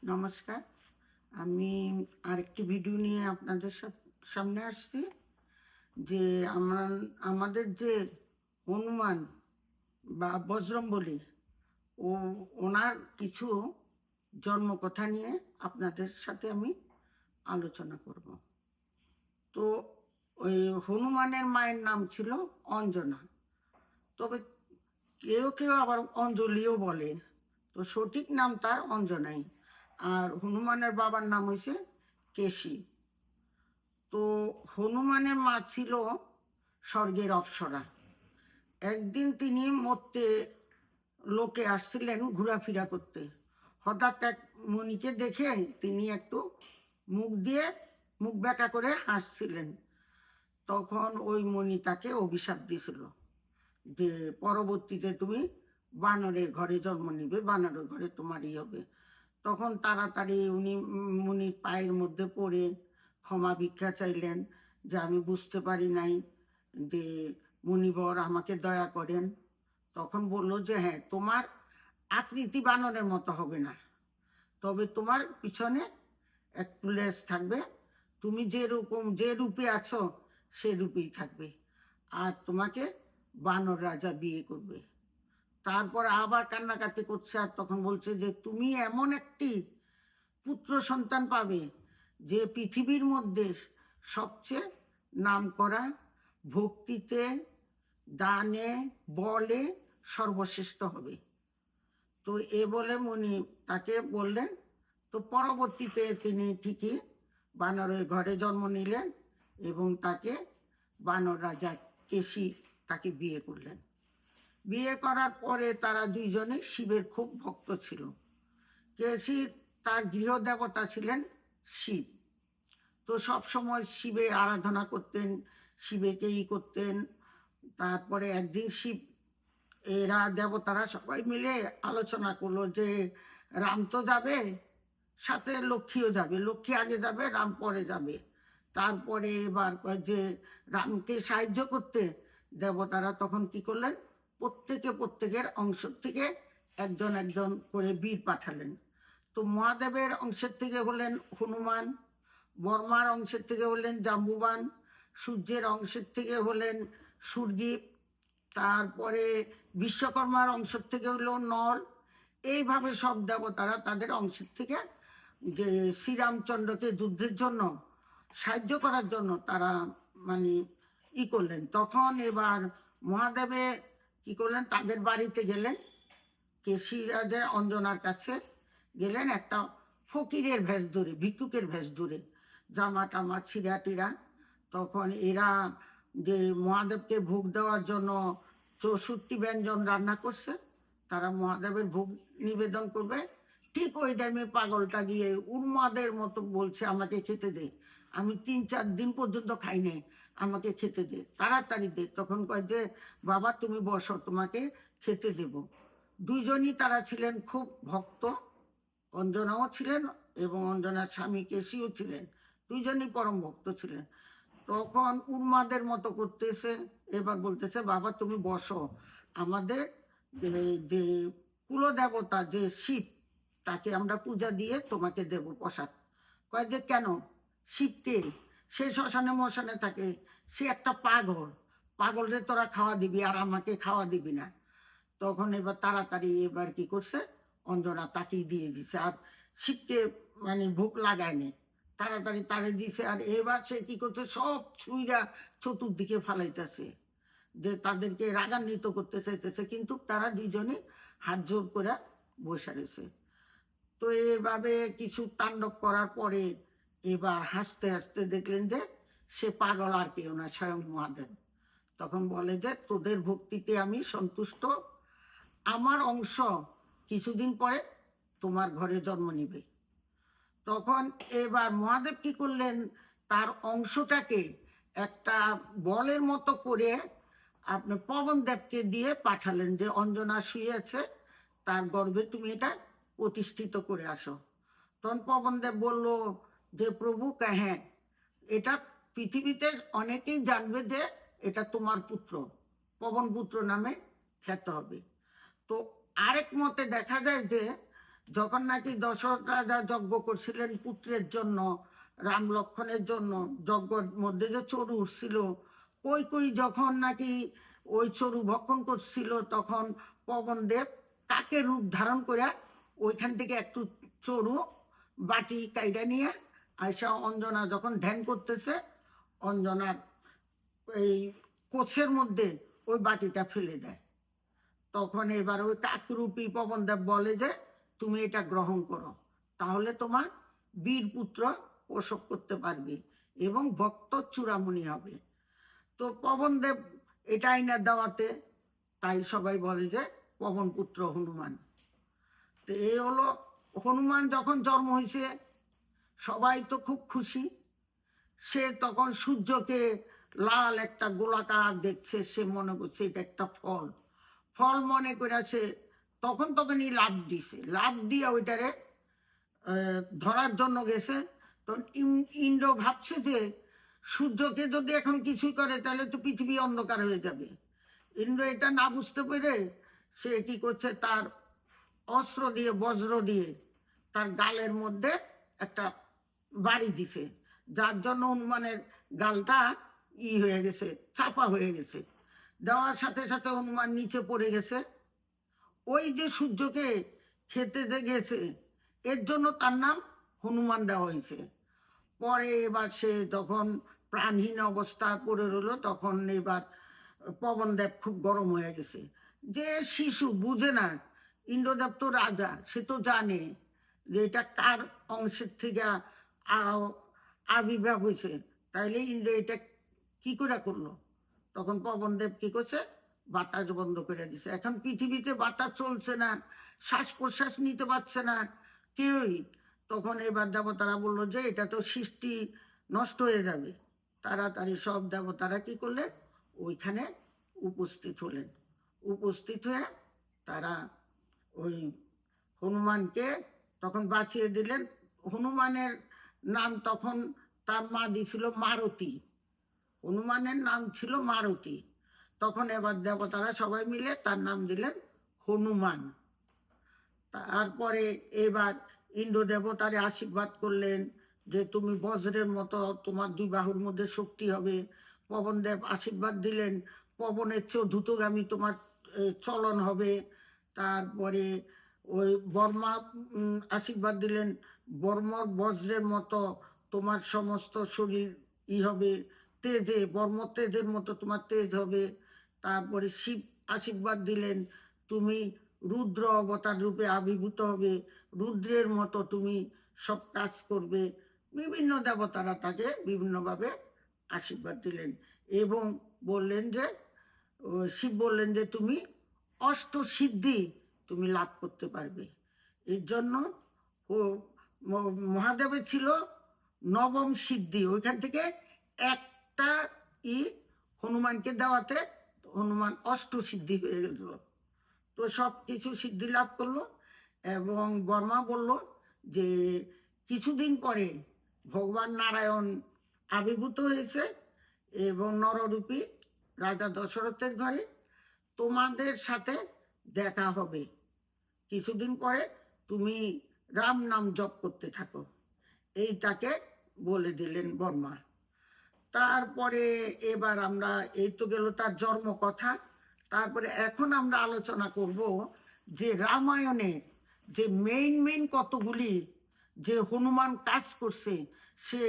নমস্কার। আমি আরেকটি ভিডিও নিয়ে আপনাদের সামনে আসছি। যে আমাদের যে হনুমান বা বজরংবলী, ও ওনার কিছু জন্মকথা নিয়ে আপনাদের সাথে আমি আলোচনা করব। তো ওই হনুমানের মায়ের নাম ছিল অঞ্জনা, তবে কেউ কেউ আবার অঞ্জলিও বলে। তো সঠিক নাম তার অঞ্জনাই। আর হনুমানের বাবার নাম হয়েছে কেশী। তো হনুমানের মা ছিল স্বর্গের অপ্সরা। একদিন তিনি মর্তে লোকে আসছিলেন ঘোরাফেরা করতে। হঠাৎ এক মণিকে দেখে তিনি একটু মুখ বেঁকা করে হাসছিলেন। তখন ওই মণি তাকে অভিশাপ দিয়েছিল যে পরবর্তীতে তুমি বানরের ঘরে জন্ম নিবে, বানরের ঘরে তোমারই হবে। তখন তাড়াতাড়ি উনি মুনির পায়ের মধ্যে পড়ে ক্ষমা ভিক্ষা চাইলেন যে আমি বুঝতে পারি নাই, যে মুনিবর আমাকে দয়া করেন। তখন বলল যে হ্যাঁ, তোমার আকৃতি বানরের মতো হবে না, তবে তোমার পিছনে একটু লেজ থাকবে। তুমি যে রূপে আছো সে রূপেই থাকবে, আর তোমাকে বানর রাজা বিয়ে করবে। তারপর আবার কান্নাকাটি করছে, আর তখন বলছে যে তুমি এমন একটি পুত্র সন্তান পাবে যে পৃথিবীর মধ্যে সবচেয়ে নামকরা, ভক্তিতে, দানে, বলে সর্বশ্রেষ্ঠ হবে। তো এ বলে মুনি তাকে বললেন। তো পরবর্তীতে তিনি ঠিকই বানরের ঘরে জন্ম নিলেন এবং তাকে বানর রাজা কেশী তাকে বিয়ে করলেন। বিয়ে করার পরে তারা দুইজনেই শিবের খুব ভক্ত ছিল। কেশীর তার গৃহদেবতা ছিলেন শিব। তো সব সময় শিবের আরাধনা করতেন, শিবেকেই করতেন। তারপরে একদিন এরা দেবতারা সবাই মিলে আলোচনা করলো যে রাম তো যাবে, সাথে লক্ষ্মীও যাবে, লক্ষ্মী আগে যাবে, রাম পরে যাবে। তারপরে এবার যে রামকে সাহায্য করতে দেবতারা তখন কি করলেন, প্রত্যেকের অংশ থেকে একজন একজন করে বীর পাঠালেন। তো মহাদেবের অংশের থেকে হলেন হনুমান, বর্মার অংশের থেকে হলেন জাম্বুবান, সূর্যের অংশের থেকে হলেন সূর্যদীপ, তারপরে বিশ্বকর্মার অংশের থেকে হলো নল। এইভাবে সব দেবতারা তাদের অংশের থেকে যে শ্রীরামচন্দ্রকে যুদ্ধের জন্য সাহায্য করার জন্য তারা মানে করলেন। তখন এবার মহাদেবে কি করলেন, তাদের বাড়িতে গেলেন, কেশী রাজা অঞ্জনার কাছে গেলেন একটা ফকিরের ভেষ ধরে, ভিক্ষুকের ভেষ ধরে, জামা টামা ছিঁড়া টিরা। তখন এরা যে মহাদেবকে ভোগ দেওয়ার জন্য 64 ব্যঞ্জন রান্না করছে, তারা মহাদেবের ভোগ নিবেদন করবে। ঠিক ওই টাইমে পাগলটা গিয়ে উন্মাদের মতো বলছে আমাকে খেতে দে, আমি 3-4 দিন পর্যন্ত খাই নাই, আমাকে খেতে দে, তাড়াতাড়ি দে। তখন কয় যে বাবা তুমি বসো, তোমাকে খেতে দেব। দুইজনই তারা ছিলেন খুব ভক্ত, অঞ্জনাও ছিলেন এবং অঞ্জনার স্বামী কেশীও ছিলেন, দুইজনই পরম ভক্ত ছিলেন। তখন উন্মাদের মতো করতেছে, এবার বলতেছে বাবা তুমি বসো, আমাদের যে কুলদেবতা যে শিব, তাকে আমরা পূজা দিয়ে তোমাকে দেব প্রসাদ। কয় যে কেন, শিবকে, সে শ্মশানে মশানে থাকে, সে একটা পাগল, পাগলরে তোরা খাওয়া দিবি আর আমাকে খাওয়া দিবি না। তখন এবার তাড়াতাড়ি এবার কি করছে, অঞ্জনা তাকেই দিয়ে দিছে, আর শিবকে ভোগ লাগায়নি, তাড়াতাড়ি তারে দিছে। আর এবার সে কি করছে, সব ছুঁইরা চতুর্দিকে ফালাইতেছে, যে তাদেরকে রাগান্বিত করতে চাইতেছে, কিন্তু তারা দুইজনে হাত জোর করে বসে রয়েছে। তো এভাবে কিছু তাণ্ডব করার পরে এবার হাসতে হাসতে দেখলেন যে সে পাগল আর কেউ না, স্বয়ং মহাদেব। তখন বলে যে তোদের ভক্তিতে আমি সন্তুষ্ট, আমার অংশ কিছুদিন পরে তোমার ঘরে জন্ম নিবে। তখন এবার মহাদেব কি করলেন, তার অংশটাকে একটা বলের মতো করে আপনি পবনদেবকে দিয়ে পাঠালেন যে অঞ্জনা শুয়ে আছে, তার গর্ভে তুমি এটা প্রতিষ্ঠিত করে আসো। তখন পবনদেব বলল যে প্রভু হ্যাঁ, এটা পৃথিবীতে অনেকেই জানবে যে এটা তোমার পুত্র, পবন পুত্র নামে খ্যাত হবে। তো আরেক মতে দেখা যায় যে যখন নাকি দশরথ রাজা যজ্ঞ করছিলেন পুত্রের জন্য, রাম লক্ষ্মণের জন্য, যজ্ঞের মধ্যে যে চরু উঠছিল, কই কই যখন নাকি ওই চরু ভক্ষণ করছিল, তখন পবনদেব কাকের রূপ ধারণ করে ওইখান থেকে একটু চরু বাটি কাইটা নিয়ে আয়সা অঞ্জনা যখন ধ্যান করতেছে, অঞ্জনার এই কোষের মধ্যে ওই বাটিটা ফেলে দেয়। তখন এবার ওই কাকরূপী পবনদেব বলে যে তুমি এটা গ্রহণ করো, তাহলে তোমার বীর পুত্র প্রসব করতে পারবে এবং ভক্ত চূড়ামণি হবে। তো পবনদেব এটা আইনা দেওয়াতে তাই সবাই বলে যে পবন পুত্র হনুমান। তো এই হলো হনুমান যখন জন্ম হয়েছে, সবাই তো খুব খুশি। সে তখন সূর্যকে লাল একটা গোলাকার দেখছে, সে মনে করছে এটা একটা ফল, ফল মনে করে সে তখনই লাভ দিছে, লাভ দিয়ে ওইটারে ধরার জন্য গেছে। তো ইন্দ্র ভাবছে যে সূর্যকে যদি এখন কিছু করে তাহলে তো পৃথিবী অন্ধকার হয়ে যাবে। ইন্দ্র এটা না বুঝতে পেরে সে কি করছে, তার অস্ত্র দিয়ে, বজ্র দিয়ে তার গালের মধ্যে একটা বাড়ি দিছে, যার জন্য হনুমানের গালটা হয়ে গেছে, চাপা হয়ে গেছে। দেওয়ার সাথে সাথে হনুমান নিচে পড়ে গেছে। ওই যে সূর্যকে খেতে যে গেছে, এর জন্য তার নাম হনুমান দেওয়া হয়েছে। পরে এবার সে যখন প্রাণহীন অবস্থায় পড়ে রইল, তখন এবার পবনদেব খুব গরম হয়ে গেছে। যে শিশু বুঝে না, ইন্দ্রদেব তো রাজা, সে তো জানে যে এটা কার অংশের থেকে আবির্ভাব হয়েছে, তাইলে ইন্দ্র এটা কি করে করলো। তখন পবনদেব কি করছে, বাতাস বন্ধ করে দিছে। এখন পৃথিবীতে বাতাস চলছে না, শ্বাস প্রশ্বাস নিতে পারছে না কেউই। তখন এবার দেবতারা বললো যে এটা তো সৃষ্টি নষ্ট হয়ে যাবে। তাড়াতাড়ি সব দেবতারা কি করলেন, ওইখানে উপস্থিত হলেন। উপস্থিত হয়ে তারা ওই হনুমানকে তখন বাঁচিয়ে দিলেন। হনুমানের নাম তখন তার মা দিয়েছিল মারুতি, হনুমানের নাম ছিল মারুতি। তখন এবার দেবতারা সবাই মিলে তার নাম দিলেন হনুমান। তারপরে এবার ইন্দ্র দেবতারে আশীর্বাদ করলেন যে তুমি বজ্রের মতো, তোমার দুই বাহুর মধ্যে শক্তি হবে। পবনদেব আশীর্বাদ দিলেন পবনের চেয়েও দ্রুতগামী তোমার চলন হবে। তারপরে ওই বর্মা আশীর্বাদ দিলেন বর্মর বজ্রের মতো তোমার সমস্ত শরীর হবে, তেজে বর্ম তেজের মতো তোমার তেজ হবে। তারপরে শিব আশীর্বাদ দিলেন তুমি রুদ্র অবতার রূপে আবির্ভূত হবে, রুদ্রের মতো তুমি সব কাজ করবে। বিভিন্ন দেবতারা তাকে বিভিন্নভাবে আশীর্বাদ দিলেন এবং বললেন যে শিব বললেন যে তুমি অষ্টসিদ্ধি তুমি লাভ করতে পারবে। এর জন্য মহাদেবের ছিল নবম সিদ্ধি, ওইখান থেকে একটা হনুমানকে দেওয়াতে হনুমান অষ্টসিদ্ধি হয়ে গেল। তো সব কিছু সিদ্ধি লাভ করলো এবং বর্মা বলল যে কিছুদিন পরে ভগবান নারায়ণ আবির্ভূত হয়েছে এবং নররূপী রাজা দশরথের ঘরে তোমাদের সাথে দেখা হবে। কিছুদিন পরে তুমি রাম নাম জপ করতে থাকো, এইটাকে বলে দিলেন বর্মা। তারপরে এবার আমরা, এই তো গেল তার জন্ম কথা। তারপরে এখন আমরা আলোচনা করব যে রামায়ণে যে মেইন কতগুলি যে হনুমান কাজ করছে, সে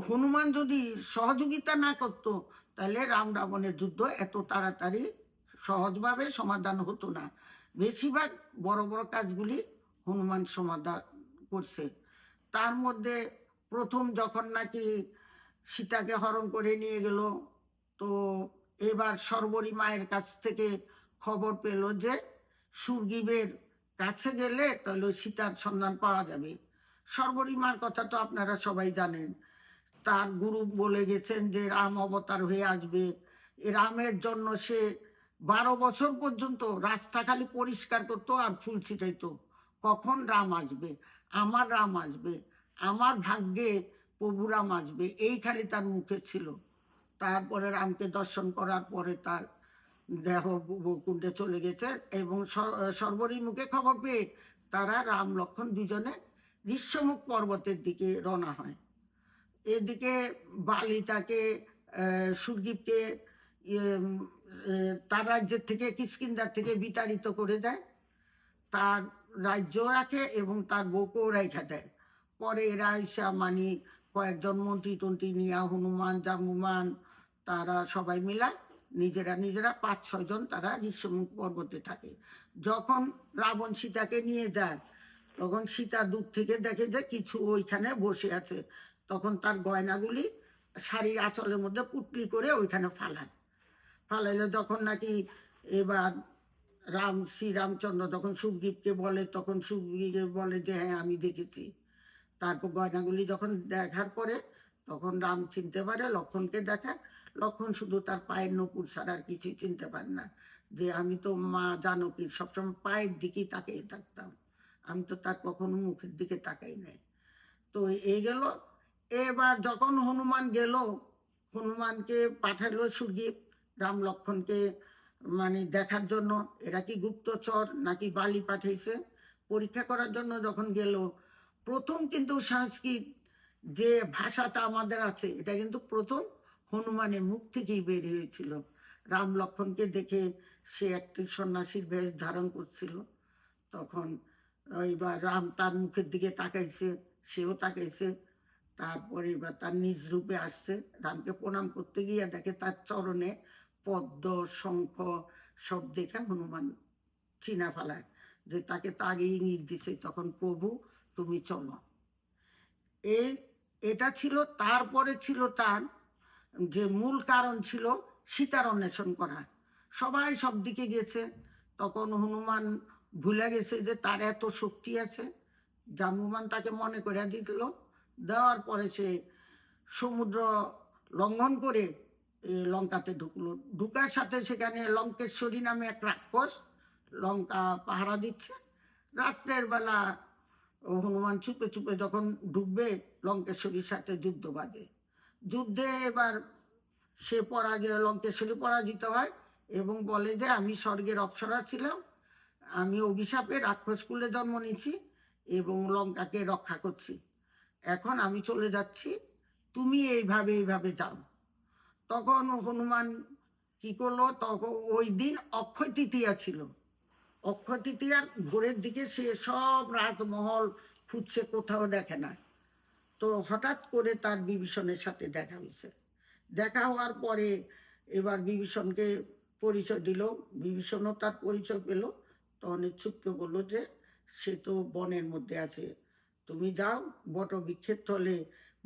হনুমান যদি সহযোগিতা না করত তাহলে রাম রাবণের যুদ্ধ এত তাড়াতাড়ি সহজভাবে সমাধান হতো না। বেশিরভাগ বড় বড় কাজগুলি হনুমান সমাধান করছে। তার মধ্যে প্রথম যখন নাকি সীতাকে হরণ করে নিয়ে গেল, তো এবার শর্বরী মায়ের কাছ থেকে খবর পেল যে সুগ্রীবের কাছে গেলে তাহলে সীতার সন্ধান পাওয়া যাবে। শর্বরী মার কথা তো আপনারা সবাই জানেন, তার গুরু বলে গেছেন যে রাম অবতার হয়ে আসবে। রামের জন্য সে 12 বছর পর্যন্ত রাস্তা খালি পরিষ্কার করতো আর ফুল ছিটাইতো, কখন রাম আসবে, আমার রাম আসবে, আমার ভাগ্যে প্রভু রাম আসবে, এই খালি তার মুখে ছিল। তারপরে রামকে দর্শন করার পরে তার দেহ বৈকুণ্ঠে চলে গেছে এবং শর্বরীর মুখে খবর পেয়ে তারা রাম লক্ষ্মণ দুজনে ঋষ্যমুখ পর্বতের দিকে রওনা হয়। এদিকে বালি তাকে সুগ্রীবকে তার রাজ্যের থেকে কিষ্কিন্ধার থেকে বিতাড়িত করে দেয়, তার রাজ্য রাখে এবং তার বউকেও রেখে দেয়। পরে এরা এসা মানে কয়েকজন মন্ত্রী টন্ত্রী নিয়ে হনুমান জাম্বুমান তারা সবাই মিলা নিজেরা নিজেরা 5-6 জন তারা ঋষ্যমুখ পর্বতে থাকে। যখন রাবণ সীতাকে নিয়ে যায় তখন সীতা দূর থেকে দেখে যে কিছু ওইখানে বসে আছে, তখন তার গয়নাগুলি শাড়ির আঁচলের মধ্যে পুটলি করে ওইখানে ফালাইলে যখন নাকি এবার শ্রীরামচন্দ্র যখন সুগ্রীবকে বলে, তখন সুগ্রীব বলে যে হ্যাঁ আমি দেখেছি। তারপর গয়নাগুলি যখন দেখার পরে তখন রাম চিনতে পারে, লক্ষ্মণকে দেখায়। লক্ষ্মণ শুধু তার পায়ের নপুর ছাড়া আর কিছুই চিনতে পারে না, যে আমি তো মা জানকীর সবসময় পায়ের দিকেই তাকিয়ে থাকতাম, আমি তো তার কখনো মুখের দিকে তাকাই নাই। তো এই গেল। এবার যখন হনুমান গেল, হনুমানকে পাঠালো সুগ্রীব রাম লক্ষ্মণকে মানে দেখার জন্য এরা কি গুপ্তচর নাকি বালি পাঠাইছে পরীক্ষা করার জন্য যখন গেল, প্রথম কিন্তু সংস্কৃত যে ভাষাটা আমাদের আছে এটা কিন্তু প্রথম হনুমানের মুখ থেকেই বের হয়েছিল। রাম লক্ষ্মণকে দেখে সে একটি সন্ন্যাসীর বেশ ধারণ করছিল, তখন এবার রাম তার মুখের দিকে তাকাইছে, সেও তাকাইছে। তারপরে এবার তার নিজ রূপে আসছে, রামকে প্রণাম করতে গিয়ে দেখে তার চরণে পদ্ম শঙ্খ সব দেখে হনুমান চিনা ফেলায়, যে তাকে তো আগে ইঙ্গিত দিছে তখন প্রভু তুমি চলো। এটা ছিল। তারপরে ছিল তার যে মূল কারণ ছিল সীতার অন্বেষণ করা। সবাই সব দিকে গেছে, তখন হনুমান ভুলে গেছে যে তার এত শক্তি আছে। জাম্বুমান তাকে মনে করে দিল, দেওয়ার পরে সে সমুদ্র লঙ্ঘন করে লঙ্কাতে ঢুকলো। ঢুকার সাথে সেখানে লঙ্কেশ্বরী নামে এক রাক্ষস লঙ্কা পাহারা দিচ্ছে। রাত্রের বেলা হনুমান চুপে চুপে যখন ঢুকবে লঙ্কেশ্বরীর সাথে যুদ্ধ বাজে। যুদ্ধে এবার সে লঙ্কেশ্বরী পরাজিত হয় এবং বলে যে আমি স্বর্গের অপ্সরা ছিলাম, আমি অভিশাপে রাক্ষস কুলে জন্ম নিয়েছি এবং লঙ্কাকে রক্ষা করছি, এখন আমি চলে যাচ্ছি, তুমি এইভাবে যাও। তখন হনুমান কি করলো, তখন ওই দিন অক্ষয় তৃতীয়া ছিল। অক্ষয় তৃতীয়ার ভোরের দিকে সে সব রাজমহল খুঁজছে, কোথাও দেখে না। তো হঠাৎ করে তার বিভীষণের সাথে দেখা হয়েছে। দেখা হওয়ার পরে এবার বিভীষণকে পরিচয় দিল, বিভীষণও তার পরিচয় পেল। তখন চুপকে বললো যে সে তো বনের মধ্যে আছে, তুমি যাও বটবৃক্ষের তলে,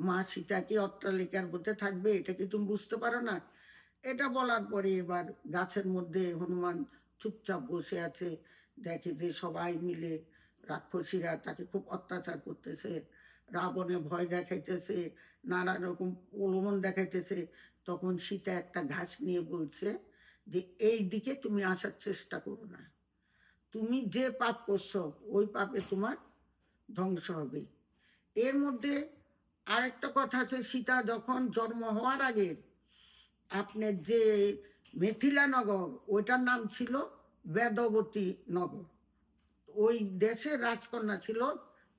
মা সীতা কি অট্টালিকার মধ্যে থাকবে এটা কি তুমি বুঝতে পারো না? এটা বলার পরে এবার গাছের মধ্যে হনুমান চুপচাপ বসে আছে, দেখে যে সবাই মিলে রাক্ষসীরা তাকে খুব অত্যাচার করতেছে, রাবণে ভয় দেখাইতেছে, নানা রকম প্রলোভন দেখাইতেছে। তখন সীতা একটা ঘাস নিয়ে বলছে যে এই দিকে তুমি আসার চেষ্টা করো না, তুমি যে পাপ করছো ওই পাপে তোমার ধ্বংস হবে। এর মধ্যে আরেকটা কথা আছে, সীতা যখন জন্ম হওয়ার আগে আপনার যে মিথিলা নগর ওইটার নাম ছিল বেদবতী নগর। ওই দেশের রাজকন্যা ছিল,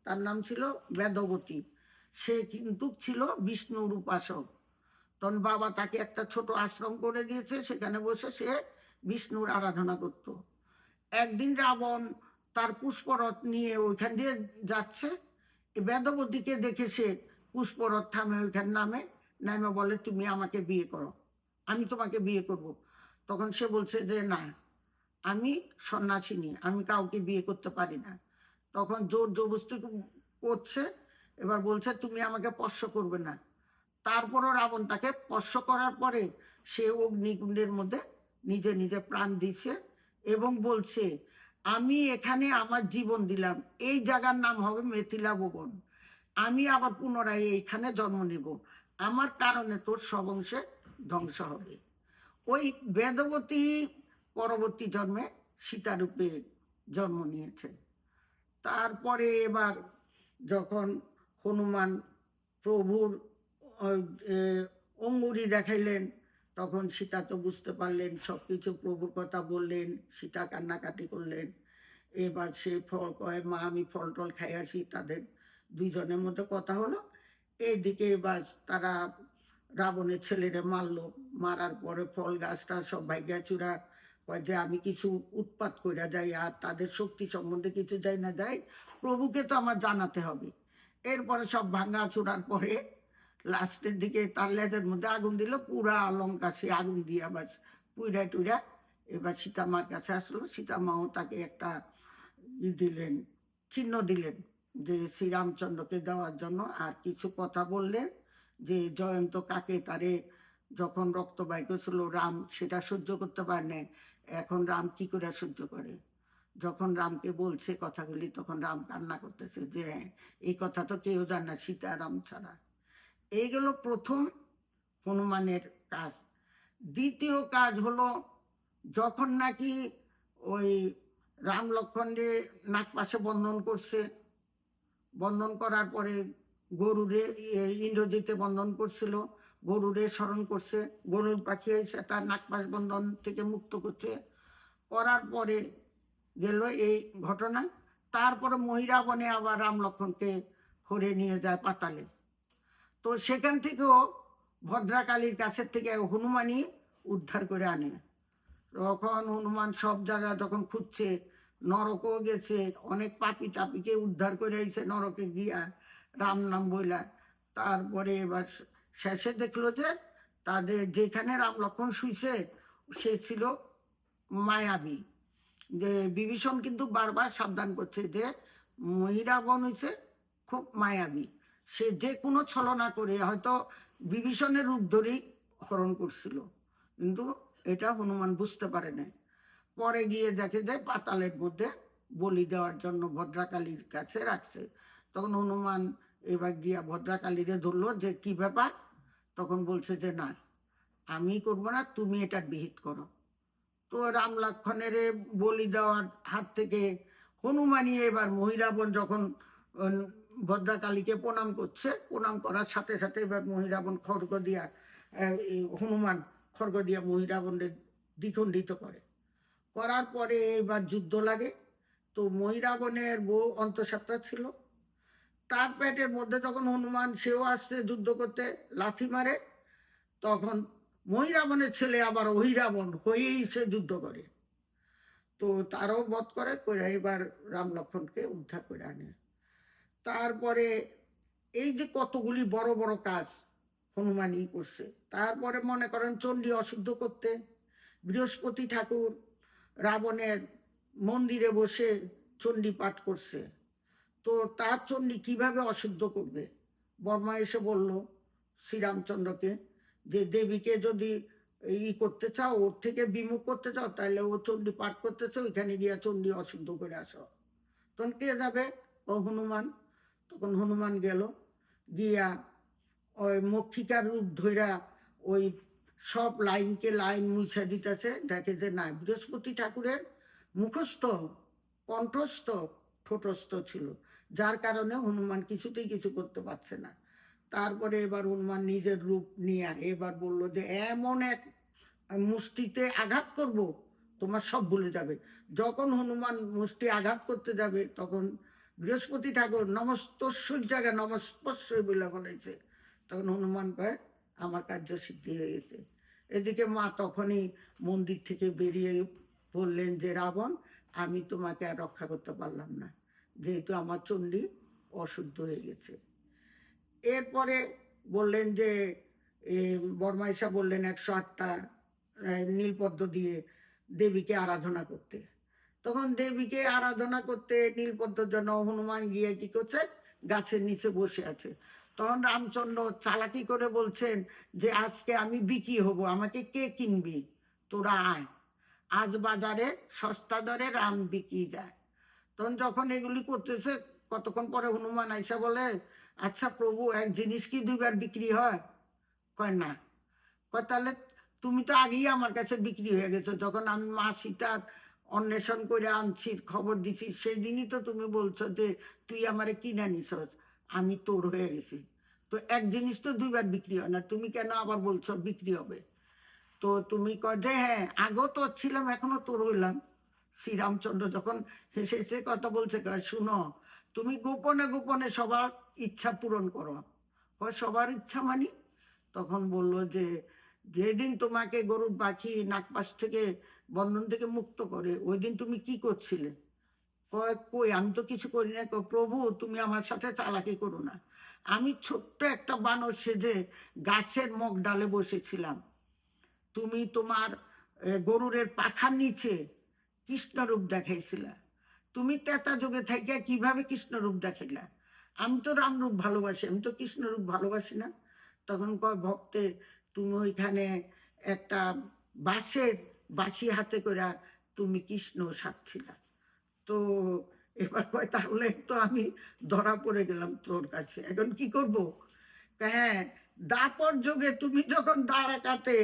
তার নাম ছিল বেদবতী। সে কিন্তু ছিল বিষ্ণুর উপাসক। তখন বাবা তাকে একটা ছোট আশ্রম করে দিয়েছে, সেখানে বসে সে বিষ্ণুর আরাধনা করত। একদিন রাবণ তার পুষ্পরথ নিয়ে ওইখান দিয়ে যাচ্ছে, বেদবতীকে দেখে সে পুষ্পরথ থামে, ওইখানে নামে বলে তুমি আমাকে বিয়ে করো, আমি তোমাকে বিয়ে করব। তখন সে বলছে যে না, আমি সন্ন্যাসিনী, আমি কাউকে বিয়ে করতে পারি না। তখন জোর জবরদস্তি করছে, এবার বলছে তুমি আমাকে স্পর্শ করবে না। তারপরও রাবণ তাকে স্পর্শ করার পরে সে অগ্নিকুণ্ডের মধ্যে নিজে নিজে প্রাণ দিছে এবং বলছে আমি এখানে আমার জীবন দিলাম, এই জায়গার নাম হবে মিথিলা ভুবন, আমি আবার পুনরায় এইখানে জন্ম নেব, আমার কারণে তোর সবংশে ধ্বংস হবে। ওই বেদবতী পরবর্তী জন্মে সীতারূপে জন্ম নিয়েছে। তারপরে এবার যখন হনুমান প্রভুর অঙ্গুরি দেখাইলেন, তখন সীতা তো বুঝতে পারলেন, সব কিছু প্রভুর কথা বললেন, সীতা কান্নাকাটি করলেন এবার সে ফল কয় মা আমি ফল টল খাই আসি, তাদের দুইজনের মধ্যে কথা হলো। এইদিকে এবার তারা রাবণের ছেলেরে মারলো, মারার পরে ফল গাছটা সব ভাইগা চূড়া কয় যে আমি কিছু উৎপাত কইরা যাই, আর তাদের শক্তি সম্বন্ধে কিছু যাই না যাই, প্রভুকে তো আমার জানাতে হবে। এরপরে সব ভাঙা চূড়ার পরে লাস্টের দিকে তার লেজের মধ্যে আগুন দিল, পুরা লঙ্কা সে আগুন দিয়া বাস পুইরা টুইরা এবার সীতামার কাছে আসলো। সীতামাও তাকে একটা দিলেন, চিহ্ন দিলেন যে শ্রীরামচন্দ্রকে দেওয়ার জন্য। আর কিছু কথা বললেন যে জয়ন্ত কাকে তারে যখন রক্ত বাইক ছিল রাম সেটা সহ্য করতে পারে না, এখন রাম কি করে সহ্য করে। যখন রামকে বলছে কথাগুলি তখন রাম কান্না করতেছে যে এই কথা তো কেউ জানে না সীতারাম ছাড়া। এইগুলো প্রথম হনুমানের কাজ। দ্বিতীয় কাজ হলো যখন নাকি ওই রাম লক্ষ্মণরে নাক পাশে বন্ধন করছে, বন্ধন করার পরে গরুরে ইন্দ্রজিতে বন্ধন করছিল, গরুরে স্মরণ করছে, গরুর পাখি এসে তার নাকপাশ বন্ধন থেকে মুক্ত করছে, করার পরে গেল এই ঘটনা। তারপরে মহিরাবনে আবার রাম লক্ষ্মণকে হরে নিয়ে যায় পাতালে। তো সেখান থেকেও ভদ্রাকালীর কাছের থেকে হনুমানই উদ্ধার করে আনে। তখন হনুমান সব জায়গায় যখন খুঁজছে, নরকও গেছে, অনেক পাপি টাপিকে উদ্ধার করে আইছে নরকে গিয়া রাম নাম বইলা। তারপরে এবার শেষে দেখলো যে তাদের যেখানে রাম লক্ষ্মণ শুইছে সে ছিল মায়াবী। যে বিভীষণ কিন্তু বারবার সাবধান করছে যে মহিরাবণ হইছে খুব মায়াবী, সে যে কোনো ছলনা করে হয়তো বিভীষণের রূপ ধরেই হরণ করছিল, কিন্তু এটা হনুমান বুঝতে পারে না। পরে গিয়ে দেখে যায় পাতালের মধ্যে বলি দেওয়ার জন্য ভদ্রাকালীর কাছে রাখছে। তখন হনুমান এবার গিয়া ভদ্রাকালীরে ধরলো যে কি ব্যাপার। তখন বলছে যে না আমি করবো না, তুমি এটা বিহিত করো। তো রাম লক্ষ্মণের বলি দেওয়ার হাত থেকে হনুমানই এবার মহিরাবণ যখন ভদ্রাকালীকে প্রণাম করছে, প্রণাম করার সাথে সাথে এবার মহিরাবণ খড়গ দিয়া হনুমান খড়গ দিয়া মহিরাবণের দ্বিখণ্ডিত করে। করার পরে এবার যুদ্ধ লাগে। তো মহিরাবণের বউ অন্তঃসত্ত্বা ছিল, তার পেটের মধ্যে যখন হনুমান সেও আসছে যুদ্ধ করতে লাথি মারে, তখন মহিরাবণের ছেলে আবার অহিরাবণ হয়েই সে যুদ্ধ করে। তো তারও বধ করে করে এবার রাম লক্ষ্মণকে উদ্ধার করে আনে। তারপরে এই যে কতগুলি বড় বড় কাজ হনুমানই করছে। তারপরে মনে করেন চণ্ডী অশুদ্ধ করতে বৃহস্পতি ঠাকুর রাবণের মন্দিরে বসে চণ্ডী পাঠ করছে। তো তার চণ্ডী কিভাবে অশুদ্ধ করবে, বর্মা এসে বলল শ্রীরামচন্দ্রকে যে দেবীকে যদি করতে চাও, ওর থেকে বিমুখ করতে চাও, তাহলে ও চণ্ডী পাঠ করতেছে, ওইখানে গিয়া চণ্ডী অশুদ্ধ করে আসো। তখন কে যাবে? ও হনুমান। তখন হনুমান গেল, গিয়া ওই মক্ষিকার রূপ ধইরা ওই সব লাইনকে লাইন মুছে দিতেছে। দেখে যে না বৃহস্পতি ঠাকুরের মুখস্থ কণ্ঠস্থ ঠোঁটস্থ ছিল, যার কারণে হনুমান কিছুতেই কিছু করতে পারছে না। তারপরে এবার হনুমান নিজের রূপ নিয়ে এবার বলল যে এমন এক মুষ্টিতে আঘাত করব তোমার সব ভুলে যাবে। যখন হনুমান মুষ্টি আঘাত করতে যাবে তখন বৃহস্পতি ঠাকুর নমস্তস্যর জায়গায় নমস্পর্শই বলে বলেছে। তখন হনুমান কয় আমার কার্য সিদ্ধি হয়ে গেছে। এদিকে মা তখনই মন্দির থেকে বেরিয়ে বললেন যে রাবণ আমি তোমাকে আর রক্ষা করতে পারলাম না, যেহেতু আমার চণ্ডী অশুদ্ধ হয়ে গেছে। এরপরে বললেন যে বর্মাইশা বললেন 108টা নীলপদ্ম দিয়ে দেবীকে আরাধনা করতে। তখন দেবীকে আরাধনা করতে নীলপদ্মর জন্য হনুমান গিয়ে কি করছে, গাছের নিচে বসে আছে। তখন রামচন্দ্র চালাকি করে বলছেন যে আজকে আমি বিক্রি হব, আমাকে কে কিনবি, তোরা আয়, আজ বাজারে সস্তা দরে রাম বিক্রি যায়। তখন যখন এগুলি করতেছে কতক্ষণ পরে হনুমান আইসা বলে আচ্ছা প্রভু এক জিনিস কি দুইবার বিক্রি হয়? কয় না। কয় তাহলে তুমি তো আগেই আমার কাছে বিক্রি হয়ে গেছো, যখন আমি মা সীতার অন্বেষণ করে আনছি খবর দিছি সেই দিনই তো তুমি বলছো যে তুই আমারে কিনে নিছস, আমি তোর হয়ে গেছি। তো এক জিনিস তো দুইবার বিক্রি হয় না, তুমি কেন আবার বলছো বিক্রি হবে? তো তুমি কয় যে হ্যাঁ আগেও তোর ছিলাম এখনো তোর হইলাম, শ্রীরামচন্দ্র যখন হেসে হেসে কথা বলছে, কয় শুনো, তুমি গোপনে গোপনে সবার ইচ্ছা পূরণ করো। কয় সবার ইচ্ছা মানি? তখন বলল যে যেদিন তোমাকে গরুর পাখি নাগপাশ থেকে বন্ধন থেকে মুক্ত করে, ওই দিন তুমি কি করছিলে? কয় কই, আমি তো কিছু করি না। কয় প্রভু, তুমি আমার সাথে চালাকি করো না। আমি ছোট্ট একটা বানর সেজে গাছের মগ ডালে বসেছিলাম, তুমি তোমার গরুরের পাখার নিচে কৃষ্ণরূপ দেখাইছিলা। তুমি তেতা যোগে থাইকা কিভাবে কৃষ্ণরূপ দেখাইলা? আমি তো রামরূপ ভালোবাসি, আমি তো কৃষ্ণরূপ ভালোবাসি না। তখন কয় ভক্তে, তুমি ওইখানে একটা বাঁশের বাঁশি হাতে করে তুমি কৃষ্ণ সাজছিলা। তো এবার কয় তাহলে তো আমি ধরা পড়ে গেলাম তোর কাছে, এখন কি করব? হ্যাঁ, দাপর যুগে তুমি যখন দ্বারাকাতে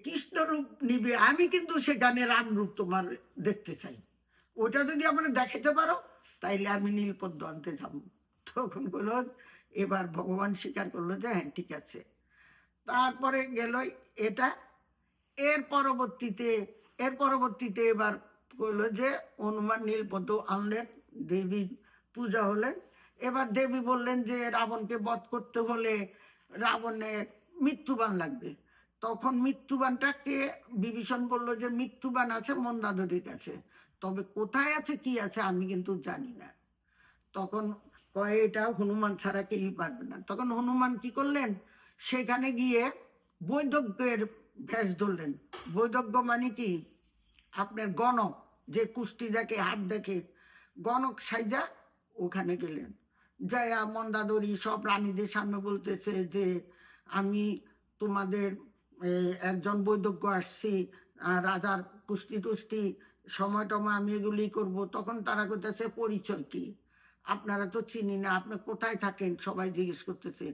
কৃষ্ণ রূপ নিবে, আমি কিন্তু সেখানে রাম রূপ তোমার দেখতে চাই। ওটা যদি আমরা দেখাতে পারো তাইলে আমি নীলপদ্ম আনতে যাব। তখন বললো, এবার ভগবান স্বীকার করলো যে হ্যাঁ ঠিক আছে। তারপরে গেল এটা। এর পরবর্তীতে এবার বললো যে হনুমান নীলপদ্ম আনলেন, দেবী পূজা হলেন। এবার দেবী বললেন যে রাবণকে বধ করতে হলে রাবণের মৃত্যুবাণ লাগবে। তখন মৃত্যুবাণটাকে বিভীষণ বললো যে মৃত্যুবাণ আছে মন্দাদরির কাছে, তবে কোথায় আছে কি আছে আমি কিন্তু জানি না। তখন কয় এটা হনুমান ছাড়া কেউই পারবে না। তখন হনুমান কি করলেন, সেখানে গিয়ে বৈদজ্ঞের ভেষ ধরলেন। বৈদজ্ঞ মানে কি, আপনার গণক, যে কুষ্টি দেখে হাত দেখে, গণক সাইজা ওখানে গেলেন। জয়া মন্দাদরি সব রানীদের সামনে বলতেছে যে আমি তোমাদের একজন বৈদজ্ঞ আসছি, রাজার কুষ্টি টুষ্টি সময় টময় আমি এগুলি করব। তখন তারা করতেছে পরিচয় কি, আপনারা তো চিনি না, আপনি কোথায় থাকেন, সবাই জিজ্ঞেস করতেছে।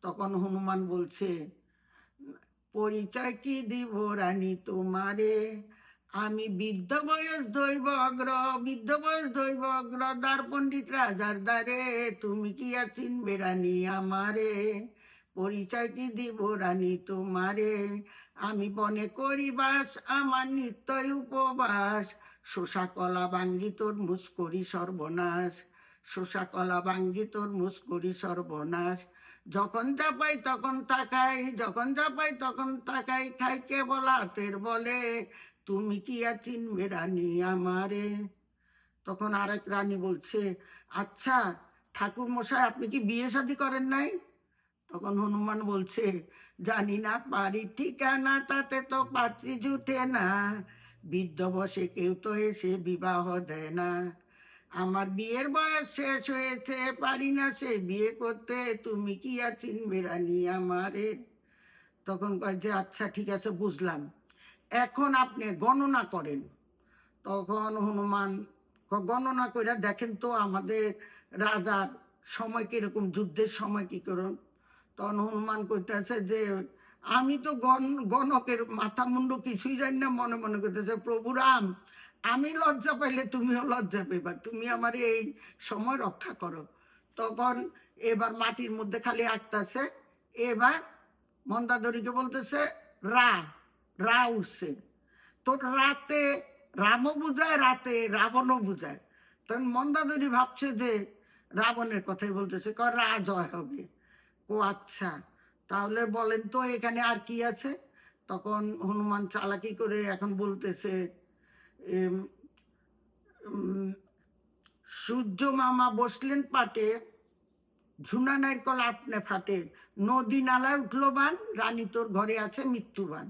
তখন হনুমান বলছে, পরিচয় কি দিব রানী তোমারে, আমি বৃদ্ধ বয়স দৈবগ্র, বৃদ্ধ বয়স দৈবগ্র, দ্বার পণ্ডিত রাজার দ্বারে, তুমি কি আর চিনবে রানী আমারে, পরিচয় কি দিব রানী তোমারে, আমি বনে করি বাস, আমার নিত্যই উপবাস, শোষা কলা ভাঙ্গি তোর মুস করি সর্বনাশ, শোষা কলা ভাঙ্গি তোর মুস করি সর্বনাশ, যখন যা পাই তখন তাকাই, যখন যা পাই তখন তাকাই, খাই কেবল হাতের বলে, তুমি কি আর চিনবে রানী আমারে। তখন আরেক রানী বলছে, আচ্ছা ঠাকুর মশাই, আপনি কি বিয়ে শাদী করেন নাই? তখন হনুমান বলছে, জানি না বাড়ির ঠিকানা, তাতে তো পাত্রী জুটে না, বৃদ্ধ বসে কেউ তো এসে বিবাহ দেয় না, আমার বিয়ের বয়স শেষ হয়েছে, পারি না সে বিয়ে করতে, তুমি কি আর চিনবে রানী আমারে। তখন কয় যে আচ্ছা ঠিক আছে বুঝলাম, এখন আপনি গণনা করেন। তখন হনুমান গণনা করে দেখেন তো আমাদের রাজার সময় কিরকম, যুদ্ধের সময় কি করুন। তখন হনুমান কইতেছে যে আমি তো গণকের মাথা মুন্ডু কিছুই জানি না, মনে মনে করতেছে প্রভু রাম, আমি লজ্জা পাইলে তুমিও লজ্জা পাইবা, তুমি আমার এই সময় রক্ষা করো। তখন এবার মাটির মধ্যে খালি আঁকতেছে। এবার মন্দাদরিকে বলতেছে রা, রা উঠছে। তো রাতে রামও বুঝায়, রাতে রাবণও বুঝায়। তখন মন্দাদরি ভাবছে যে রাবণের কথাই বলতেছে, রা জয় হবে। ও আচ্ছা, তাহলে বলেন তো এখানে আর কি আছে। তখন হনুমান চালাকি করে এখন বলতেছে, এম, উম, সূর্য মামা বসলেন পাটে, ঝুনা নারকল আপনে ফাটে, নদী নালায় উঠলো বান, রানী তোর ঘরে আছে মৃত্যুবান।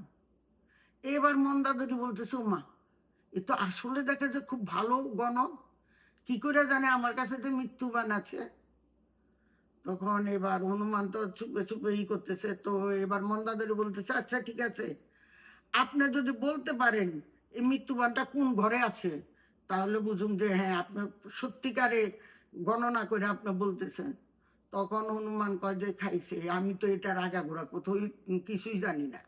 এবার মন্দাদরি বলতেছে, উমা, এ তো আসলে দেখে যে খুব ভালো গণক, কি করে জানে আমার কাছে যে মৃত্যুবান আছে। তখন এবার হনুমান তো চুপে চুপে করতেছে। তো এবার মন্দাদরি বলতেছে, আচ্ছা ঠিক আছে, আপনি যদি বলতে পারেন এই মৃত্যুবানটা কোন ঘরে আছে, তাহলে বুঝুন যে হ্যাঁ আপনি সত্যিকারে গণনা করে আপনি বলতেছেন। তখন হনুমান কয় যে খাইছে, আমি তো এটা রাগাঘোড়া কোথাও কিছুই জানি না।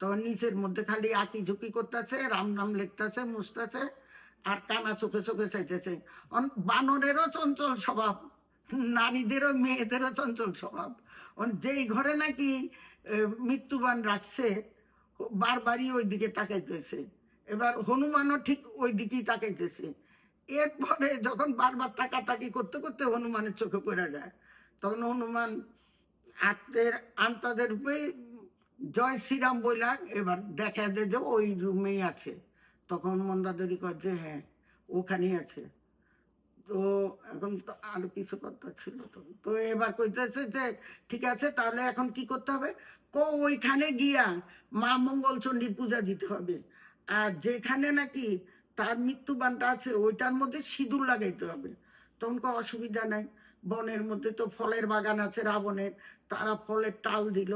তখন নিচের মধ্যে খালি আঁকি ঝুঁকি করতেছে, রাম নাম লিখতেছে, মুছতেছে, আর কানা চোখে চোখে চাইতেছে। বানরেরও চঞ্চল স্বভাব, নারীদেরও মেয়েদেরও চঞ্চল স্বভাব। যেই ঘরে নাকি মৃত্যুবান রাখছে, বারবারই ওই দিকে তাকাইতেছে। এবার হনুমানও ঠিক ওই দিকেই তাকাইতেছে। এরপরে যখন বারবার তাকাতাকি করতে করতে হনুমানের চোখে পড়ে যায়, তখন হনুমান আত্মের আন্তাদের উপরে জয় শ্রীরাম বইলা এবার দেখা যায় যে ওই রুমেই আছে। তখন মন্দাদেবী কয় যে হ্যাঁ ওখানেই আছে। তো এখন তো আরো কিছু কথা ছিল, তো তো এবার কইতেছে যে ঠিক আছে তাহলে এখন কি করতে হবে, ওইখানে গিয়া মা মঙ্গল চণ্ডীর পূজা দিতে হবে, আর যেখানে নাকি তার মৃত্যুবানটা আছে ওইটার মধ্যে সিঁদুর লাগাইতে হবে। তখন অসুবিধা নাই, বনের মধ্যে তো ফলের বাগান আছে রাবণের, তারা ফলের টাল দিল।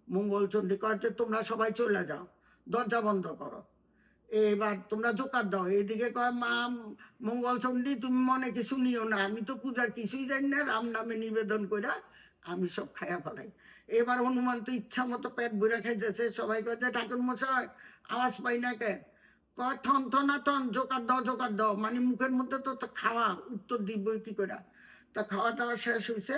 মঙ্গল চণ্ডী কয় যে তোমরা সবাই চলে যাও, দরজা বন্ধ করো, এবার তোমরা জোকার দাও। এদিকে কয় মা মঙ্গল চণ্ডী তুমি মনে কিছু নিও না, আমি তো পূজার কিছুই জানি না, রাম নামে নিবেদন করে আমি সব খাইয়া ফেলাই। এবার হনুমান তো ইচ্ছা মতো পেট ভরে খাইতেছে, সবাই কয় যে ঠাকুর মশাই আওয়াজ পাই না কে, কয় থন থনা থন, জোকার দাও, মানে মুখের মধ্যে তো খাওয়া, উত্তর দিব কি করে। তা খাওয়া টাওয়া শেষ হয়েছে,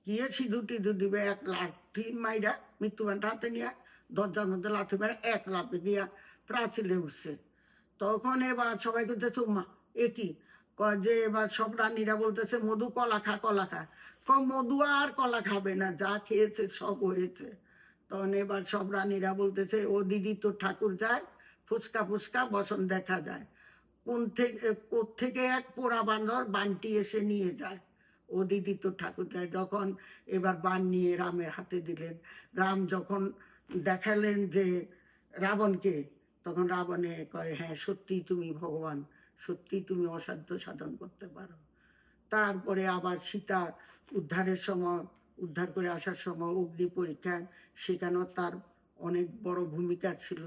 গিয়ে সিঁদুর টিঁদুর দিবে, এক লাঠি মাইরা মৃত্যুবানটা হাতে নিয়ে দরজার মধ্যে লাথি মারে এক লাফে গিয়া প্রাচীরে উঠছে। তখন এবার সবাই করতেছে উমা এ কি, কয় যে এবার সব রানীরা বলতেছে মধু কলা খা কলা খা, মধু আর কলা খাবে না, যা খেয়েছে সব হয়েছে। তখন এবার সব রানীরা বলতেছে ও দিদি তোর ঠাকুর যায়, ফুচকা ফুচকা বসন দেখা যায়, কোন থেকে কোত্থেকে এক পোড়া বান্দর বানটি এসে নিয়ে যায়, ও দিদি তোর ঠাকুর যায়। যখন এবার বান নিয়ে রামের হাতে দিলেন, রাম যখন দেখালেন যে রাবণকে, তখন রাবণে কয় হ্যাঁ সত্যি তুমি ভগবান, সত্যি তুমি অসাধ্য সাধন করতে পারো। তারপরে আবার সীতা উদ্ধারের সময়, উদ্ধার করে আসার সময় অগ্নি পরীক্ষা, সেখানেও তার অনেক বড় ভূমিকা ছিল।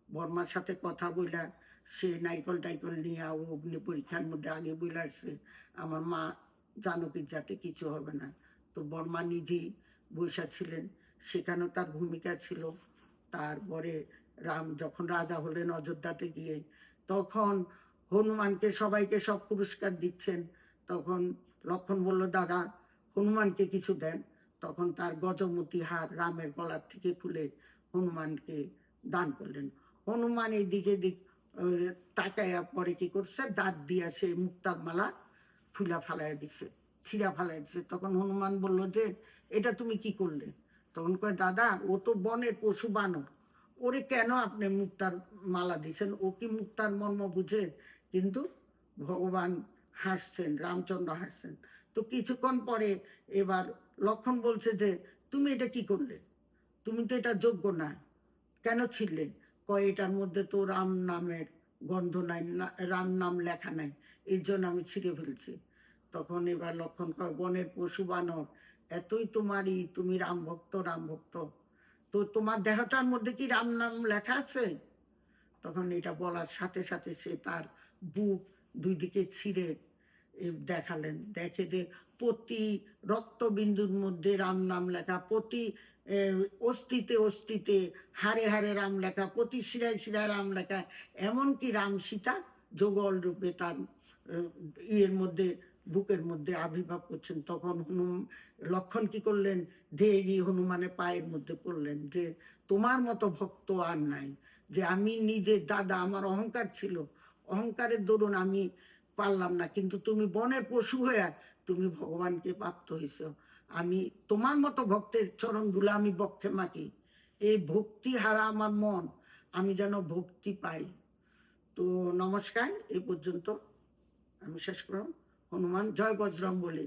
বর্মার সাথে কথা বইলা সে নাইকল টাইকল নিয়ে ও অগ্নি পরীক্ষার মধ্যে আগে বইলা আসছে আমার মা জানকীর যাতে কিছু হবে না। তো বর্মা নিজেই বৈশা ছিলেন, সেখানেও তার ভূমিকা ছিল। তারপরে রাম যখন রাজা হলেন অযোধ্যাতে গিয়ে, তখন হনুমানকে সবাইকে সব পুরস্কার দিচ্ছেন, তখন লক্ষণ বলল দাদা হনুমানকে কিছু দেন। তখন তার গজমতি হার রামের গলার থেকে খুলে হনুমানকে দান করলেন। হনুমান এই দিকে দিক তাকাইয়া পরে কি করছে, দাঁত দিয়া সে মুক্তার মালা ফুলা ফালাই দিছে, ছিঁড়া ফালাই দিছে। তখন হনুমান বলল যে এটা তুমি কি করলে? তখন কয় দাদা ও তো বনের পশু বানর, ওরে কেন আপনি মুক্তার মালা দিছেন, ও কি মুক্তার মর্ম বুঝে? কিন্তু ভগবান হাসছেন, রামচন্দ্র হাসছেন। তো কিছুক্ষণ পরে এবার লক্ষণ বলছে যে তুমি এটা কি করলে, তুমি তো এটা যোগ্য না, কেন ছিঁড়লে? কয় এটার মধ্যে তো রাম নামের গন্ধ নাই, রাম নাম লেখা নাই, এই জন্য আমি ছিঁড়ে ফেলছি। তখন এবার লক্ষণ কয় বনের পশু বানর, এতই তোমারই, তুমি রাম ভক্ত রাম ভক্ত, তো তোমার দেহটার মধ্যে কি রাম নাম লেখা আছে? তখন এটা বলার সাথে সাথে সে তার বুক দুই দিকে ছিঁড়ে দেখালেন, দেখে যে প্রতি রক্তবিন্দুর মধ্যে রাম নাম লেখা, প্রতি অস্থিতে অস্থিতে হারে হারে রাম লেখা, প্রতি শিরায় শিরায় রাম লেখা, এমনকি রাম সীতা যুগল রূপে তার ইয়ের মধ্যে বুকের মধ্যে আবির্ভাব করছেন। তখন লক্ষণ কি করলেন, ধেয়ে গিয়ে হনুমানের পায়ের মধ্যে পড়লেন যে তোমার মতো ভক্ত আর নাই, যে আমি নিজের দাদা, আমার অহংকার ছিল, অহংকারের দরুন আমি পারলাম না, কিন্তু তুমি বনের পশু হয়ে তুমি ভগবানকে প্রাপ্ত হয়েছ, আমি তোমার মতো ভক্তের চরণ ধুলা আমি বক্ষে মাখি, এই ভক্তি হারা আমার মন, আমি যেন ভক্তি পাই। তো নমস্কার, এই পর্যন্ত আমি শেষ করলাম। হনুমান জয় বজরং বলি।